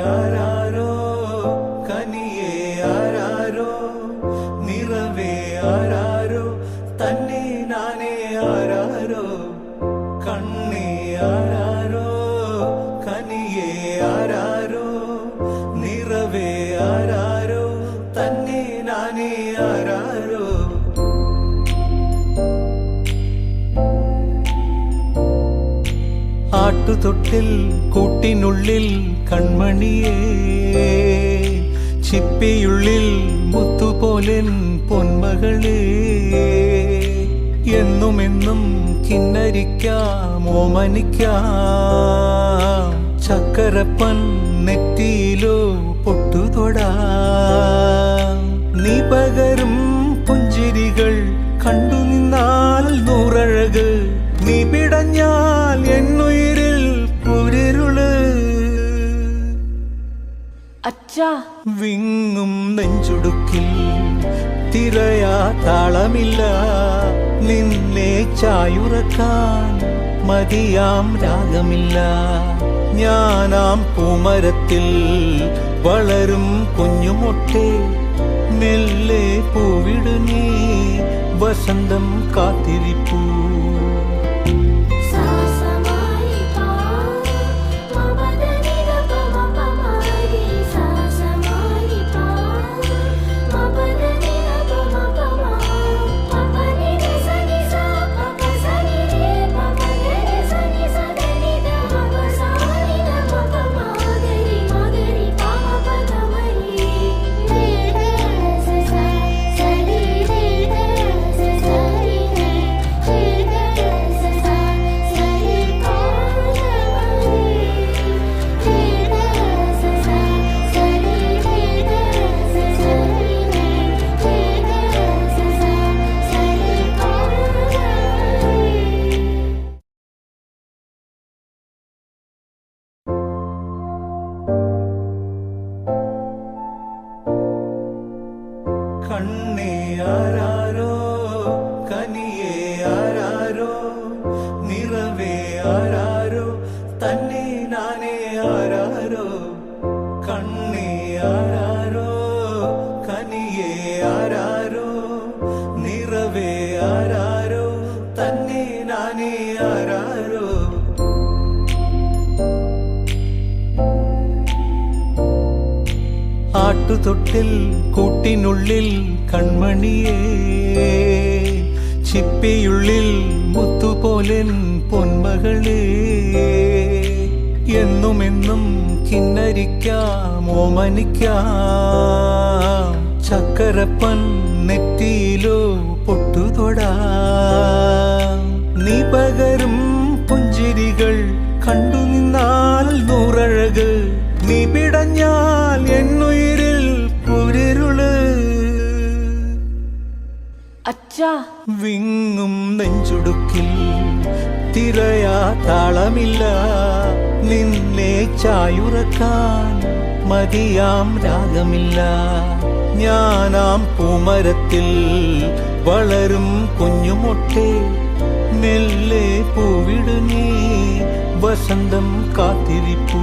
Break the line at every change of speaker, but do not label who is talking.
ആരാരോ കനിയേ ആരാരോ നിറവേ ആരാരോ തന്നെ നാനേ ആരാരോ കണ്ണേ ആരാരോ കനിയേ ആരാരോ നിറവേ ആരാരോ തന്നെ നാനേ ആരാരോ ആട്ടുതൊട്ടിൽ കൂട്ടിനുള്ളിൽ കൺമണിയേ ചിപ്പിയുള്ളിൽ മുത്തുപോലെൻ പൊന്മകളേ എന്നുമെന്നും കിന്നരിക്കാം ഓമനിക്കാം ചക്കരപ്പൻ നെറ്റിയിലോ പൊട്ടുതൊടാം നീ പകരും പുഞ്ചിരികൾ കണ്ടു നിന്നാൽ നൂറഴക് നീ പിടഞ്ഞാൽ എന്നുയിരിൽ പുരിരുള്
അച്ഛാ
വിങ്ങും നെഞ്ചുടുക്കിൽ തിരയാ താളമില്ല നിന്നെ ചായുറക്കാൻ മതിയാം രാഗമില്ല ഞാനാം പൂമരത്തിൽ വളരും കുഞ്ഞുമൊട്ടെ മെല്ലെ പൂവിടു നീ വസന്തം കാത്തിരിപ്പൂ കണ്ണേ ആരാരോ കനിയേ ആരാരോ നിറവേ ആരാരോ തന്നെ നാനേ ആരാരോ കണ്ണേ ആരാരോ കനിയേ ആരാരോ നിറവേ ആരാരോ തന്നെ നാനേ ആരാരോ ആട്ടുതൊട്ടിൽ കൂട്ടിനുള്ളിൽ കൺമണിയേ ചിപ്പിയുള്ളിൽ മുത്തുപോലെൻ പൊന്മകളേ എന്നുമെന്നും കിന്നരിക്കാം ഓമനിക്കാം ചക്കരപ്പൻ നെറ്റിയിലോ പൊട്ടുതൊടാം നീ പകരും പുഞ്ചിരികൾ കണ്ടു നിന്നാൽ നൂറഴക് നീ പിടഞ്ഞാൽ എന്നുയിരിൽ പുരിരുള്
അച്ഛാ
വിങ്ങും നെഞ്ചുടുക്കിൽ തിരയാ താളമില്ല നിന്നെ ചായുറക്കാൻ മതിയാം രാഗമില്ല ഞാനാം പൂമരത്തിൽ വളരും കുഞ്ഞുമൊട്ടെ മെല്ലെ പൂവിടു നീ വസന്തം കാത്തിരിപ്പൂ